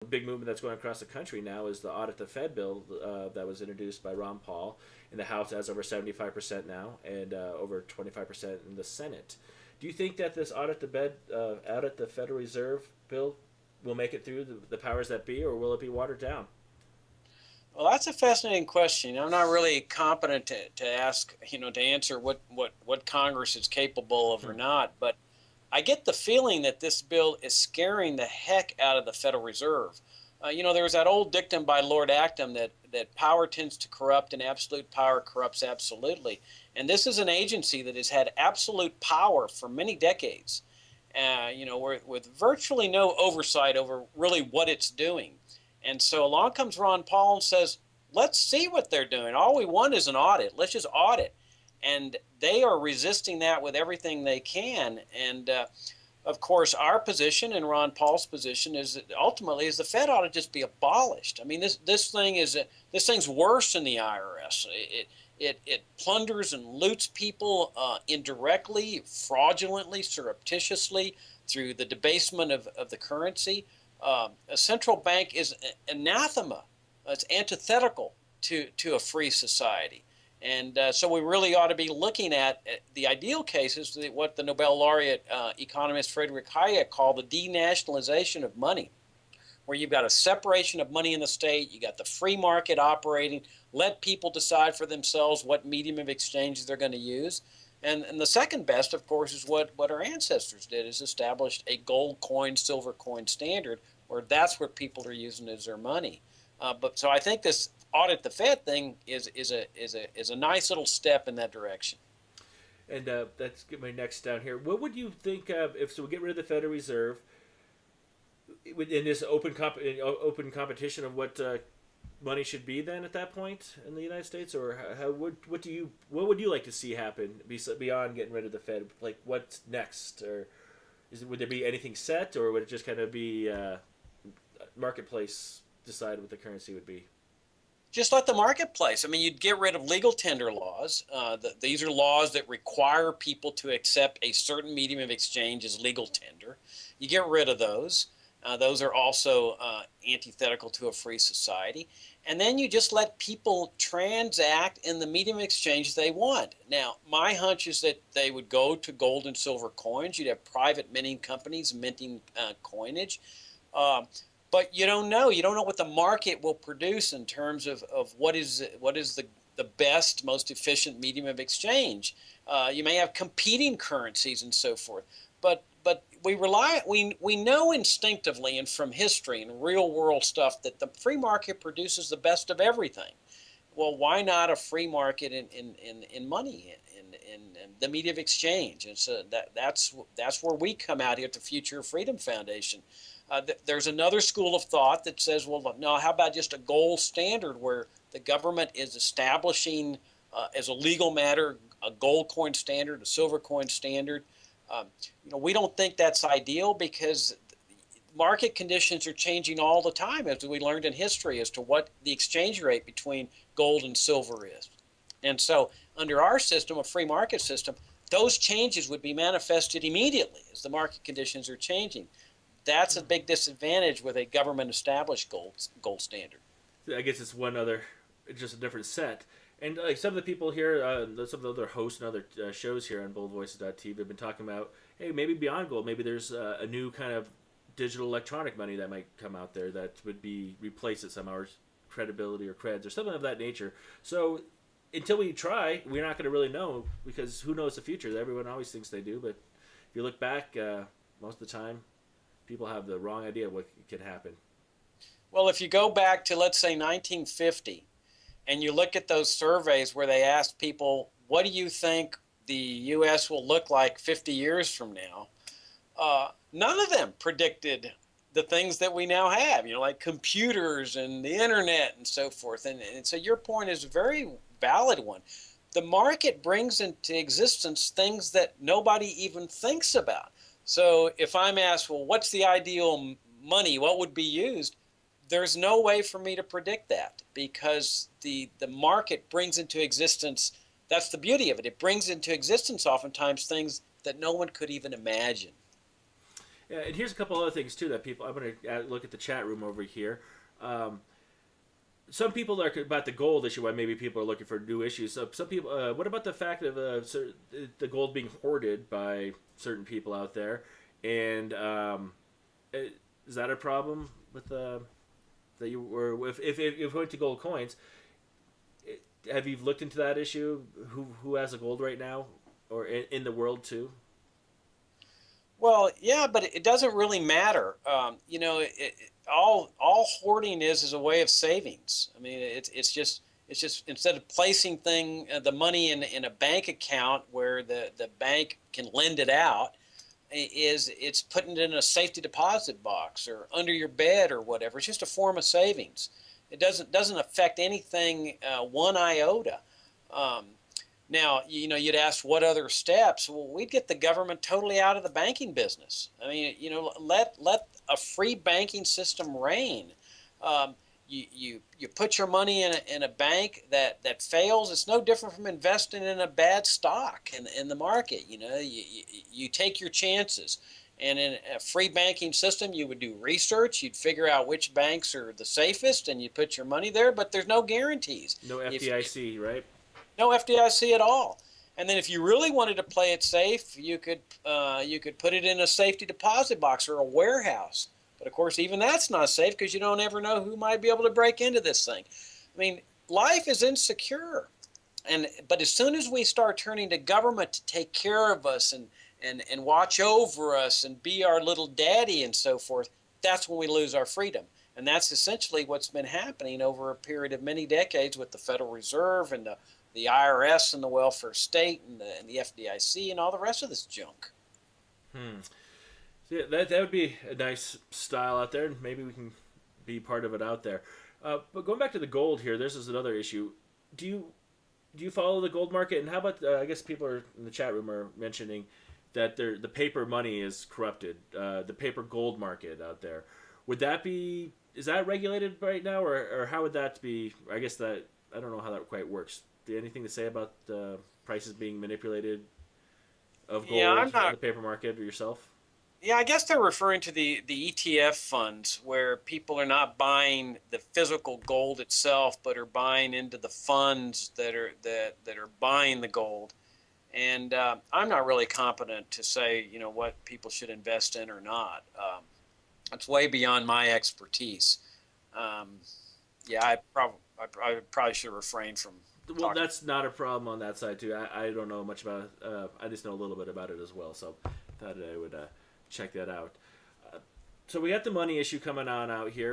big movement that's going across the country now is the Audit the Fed bill that was introduced by Ron Paul in the House, has over 75% now, and over 25% in the Senate. Do you think that this Audit the Federal Reserve bill will make it through the powers that be, or will it be watered down? Well, that's a fascinating question. I'm not really competent to ask, to answer what Congress is capable of or Hmm. not. But I get the feeling that this bill is scaring the heck out of the Federal Reserve. There was that old dictum by Lord Acton that power tends to corrupt and absolute power corrupts absolutely. And this is an agency that has had absolute power for many decades, with virtually no oversight over really what it's doing. And so along comes Ron Paul and says, let's see what they're doing. All we want is an audit. Let's just audit. And they are resisting that with everything they can. And of course, our position and Ron Paul's position is that ultimately is the Fed ought to just be abolished. I mean, this thing's worse than the IRS. It plunders and loots people indirectly, fraudulently, surreptitiously through the debasement of the currency. A central bank is anathema. It's antithetical to a free society. And so we really ought to be looking at the ideal cases, what the Nobel laureate economist Friedrich Hayek called the denationalization of money, where you've got a separation of money in the state, you got the free market operating, let people decide for themselves what medium of exchange they're going to use. And the second best, of course, is what our ancestors did, is established a gold coin, silver coin standard, where that's what people are using as their money. But so I think this audit the Fed thing is a nice little step in that direction. And that's get my next down here. What would you think if we get rid of the Federal Reserve in this open competition of what money should be then at that point in the United States, or what would you like to see happen beyond getting rid of the Fed? Like what's next, or would there be anything set, or would it just kind of be marketplace decide what the currency would be? Just like the marketplace. I mean, you'd get rid of legal tender laws. These are laws that require people to accept a certain medium of exchange as legal tender. You get rid of those. Those are also antithetical to a free society. And then you just let people transact in the medium of exchange they want. Now, my hunch is that they would go to gold and silver coins. You'd have private minting companies minting coinage. Um, but you don't know. You don't know what the market will produce in terms of what is the best, most efficient medium of exchange. You may have competing currencies and so forth. But we know instinctively and from history and real world stuff that the free market produces the best of everything. Well, why not a free market in money in the medium of exchange? And so that's where we come out here at the Future of Freedom Foundation. There's another school of thought that says, well, no, how about just a gold standard where the government is establishing as a legal matter a gold coin standard, a silver coin standard. Um, we don't think that's ideal because market conditions are changing all the time, as we learned in history, as to what the exchange rate between gold and silver is. And so, under our system, a free market system, those changes would be manifested immediately as the market conditions are changing. That's a big disadvantage with a government established gold standard. I guess it's one other, just a different set. And like some of the people here, some of the other hosts and other shows here on BoldVoices.tv have been talking about, hey, maybe beyond gold, maybe there's a new kind of digital electronic money that might come out there that would be replace it somehow, or credibility or creds or something of that nature. So until we try, we're not going to really know, because who knows the future? Everyone always thinks they do, but if you look back, most of the time, people have the wrong idea of what could happen. Well, if you go back to, let's say, 1950, and you look at those surveys where they asked people, what do you think the U.S. will look like 50 years from now? None of them predicted the things that we now have, like computers and the internet and so forth. And so your point is a very valid one. The market brings into existence things that nobody even thinks about. So if I'm asked, well, what's the ideal money? What would be used? There's no way for me to predict that, because the market brings into existence, that's the beauty of it. It brings into existence oftentimes things that no one could even imagine. Yeah, and here's a couple other things too that people. I'm going to look at the chat room over here. Some people are about the gold issue. Why maybe people are looking for new issues. So some people. What about the fact of the gold being hoarded by certain people out there? And is that a problem with that you were if you're going to gold coins? Have you looked into that issue? Who has the gold right now, or in the world too? Well, yeah, but it doesn't really matter. All hoarding is a way of savings. I mean, it's just instead of placing the money in a bank account where the bank can lend it out, it's putting it in a safety deposit box or under your bed or whatever. It's just a form of savings. It doesn't affect anything one iota. Now, you'd ask what other steps. Well, we'd get the government totally out of the banking business. I mean, let a free banking system reign. You put your money in a bank that fails. It's no different from investing in a bad stock in the market. You take your chances. And in a free banking system, you would do research. You'd figure out which banks are the safest, and you put your money there. But there's no guarantees. No FDIC, right? No FDIC at all. And then if you really wanted to play it safe, you could put it in a safety deposit box or a warehouse. But of course, even that's not safe because you don't ever know who might be able to break into this thing. I mean, life is insecure. But as soon as we start turning to government to take care of us and watch over us and be our little daddy and so forth, that's when we lose our freedom. And that's essentially what's been happening over a period of many decades with the Federal Reserve and the IRS and the welfare state and the FDIC and all the rest of this junk. So yeah, that would be a nice style out there, and maybe we can be part of it out there. But going back to the gold here, this is another issue. Do you follow the gold market? And how about I guess people are in the chat room are mentioning that the paper money is corrupted, the paper gold market out there. Is that regulated right now, or how would that be? I guess that I don't know how that quite works. Do you have anything to say about the prices being manipulated of gold in the paper market or yourself? Yeah, I guess they're referring to the ETF funds where people are not buying the physical gold itself, but are buying into the funds that are buying the gold. And I'm not really competent to say, what people should invest in or not. It's way beyond my expertise. I probably should refrain from. Well, that's not a problem on that side too. I don't know much about it. I just know a little bit about it as well. So thought I would check that out. So we got the money issue coming on out here.